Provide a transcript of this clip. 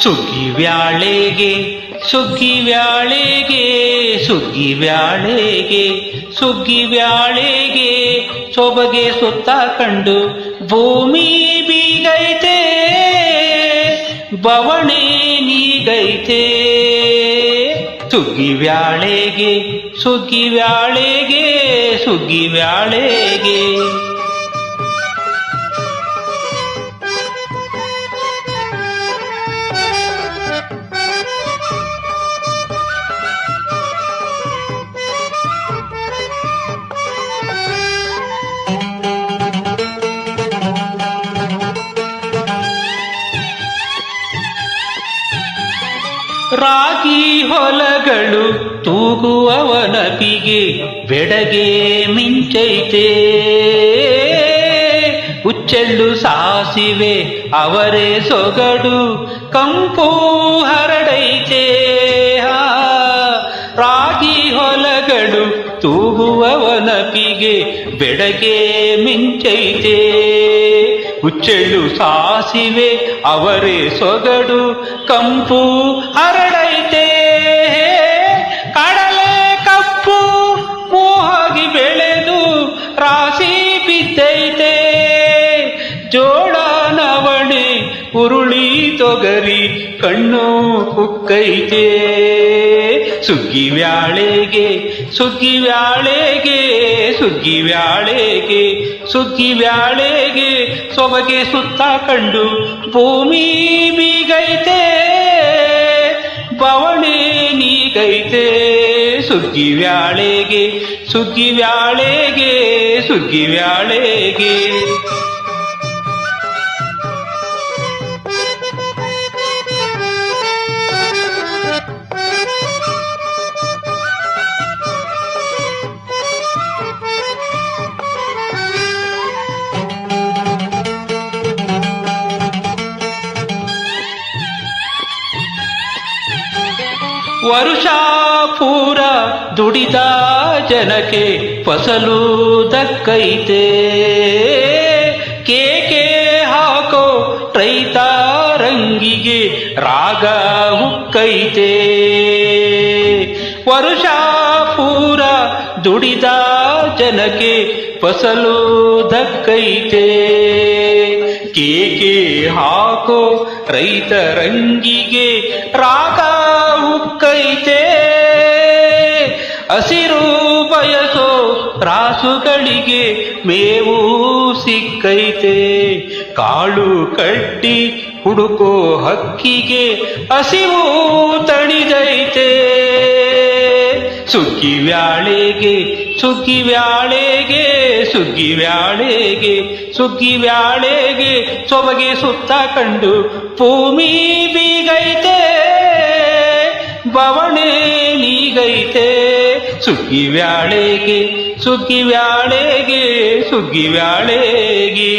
ಸುಗ್ಗಿ ವ್ಯಾಳೆಗೆ ಸುಗ್ಗಿ ವ್ಯಾಳೆಗೆ ಸುಗ್ಗಿ ವ್ಯಾಳೆಗೆ ಸುಗ್ಗಿ ವ್ಯಾಳೆಗೆ ಸೊಬಗೆ ಸುತ್ತ ಕಂಡು ಭೂಮಿ ಬೀಗೈತೆ ಬವಣೆ ನೀಗೈತೆ ಸುಗ್ಗಿ ವ್ಯಾಳೆಗೆ ಸುಗ್ಗಿ ವ್ಯಾಳೆಗೆ ಸುಗ್ಗಿ ವ್ಯಾಳೆಗೆ ರಾಗಿ ಹೊಲಗಳು ತೂಗುವವನಪಿಗೆ ಬೆಡಗೆ ಮಿಂಚೈತೆ ಉಚ್ಚೆಳ್ಳು ಸಾಸಿವೆ ಅವರೇ ಸೊಗಡು ಕಂಪು ಹರಡೈತೆ ರಾಗಿ ಹೊಲಗಳು ತೂಗುವವನಪಿಗೆ ಬೆಡಗೆ ಮಿಂಚೈತೆ ಉಚ್ಚೆಳ್ಳು ಸಾಸಿವೆ ಅವರೇ ಸೊಗಡು ಕಂಪು ಹರಡೈತೆ ಕಡಲೆ ಕಪ್ಪು ಮೋಹಗಿ ಬೆಳೆದು ರಾಶಿ ಬಿದ್ದೈತೆ ಜೋಳ ನವಣೆ ಉರುಳಿ ತೊಗರಿ ಕಣ್ಣು ಕುಕ್ಕೈತೆ ಸುಗ್ಗಿ ವ್ಯಾಳೆಗೆ ಸುಗ್ಗಿ ವ್ಯಾಳೆಗೆ ಸುಗ್ಗಿ ವ್ಯಾಳೆಗೆ ಸುಗ್ಗಿ ವ್ಯಾಳೆಗೆ ಸೊಬಗೆ ಸುತ್ತ ಕಂಡು ಭೂಮಿ ಬೀಗೈತೆ ಬವಣೆ ನೀಗೈತೆ ಸುಗ್ಗಿ ವ್ಯಾಳೆಗೆ ಸುಗ್ಗಿ ವ್ಯಾಳೆಗೆ ಸುಗ್ಗಿ ವ್ಯಾಳೆಗೆ ವರುಷ ಪೂರ ದುಡಿದ ಜನಕ್ಕೆ ಫಸಲು ದಕ್ಕೈತೆ ಕೇಕೆ ಹಾಕೋ ರೈತ ರಂಗಿಗೆ ರಾಗ ಹುಕ್ಕೈತೆ ವರುಷ ಪೂರ ದುಡಿದ ಜನಕ್ಕೆ ಫಸಲು ದಕ್ಕೈತೆ ಕೇಕೆ ಹಾಕೋ ರೈತ ರಂಗಿಗೆ ರಾಗ ಹುಕ್ಕೈತೆ ಹಸಿರು ಬಯಸೋ ರಾಸುಗಳಿಗೆ ಮೇವು ಸಿಕ್ಕೈತೆ ಕಾಳು ಕಟ್ಟಿ ಹುಡುಕೋ ಹಕ್ಕಿಗೆ ಹಸಿವು ತಣಿದೈತೆ ಸುಗ್ಗಿ ವ್ಯಾಳೆಗೆ ಸುಗ್ಗಿ ವ್ಯಾಳೆಗೆ ಸುಗ್ಗಿ ವ್ಯಾಳೆಗೆ ಸುಗ್ಗಿ ವ್ಯಾಳೆಗೆ ಸೊಬಗೆ ಸುತ್ತ ಕಂಡು ಭೂಮಿ ಬೀಗೈತೆ ಬವಣೆ ನೀಗೈತೆ ಸುಗ್ಗಿ ವ್ಯಾಳೆಗೆ ಸುಗ್ಗಿ ವ್ಯಾಳೆಗೆ ಸುಗ್ಗಿ ವ್ಯಾಳೆಗೆ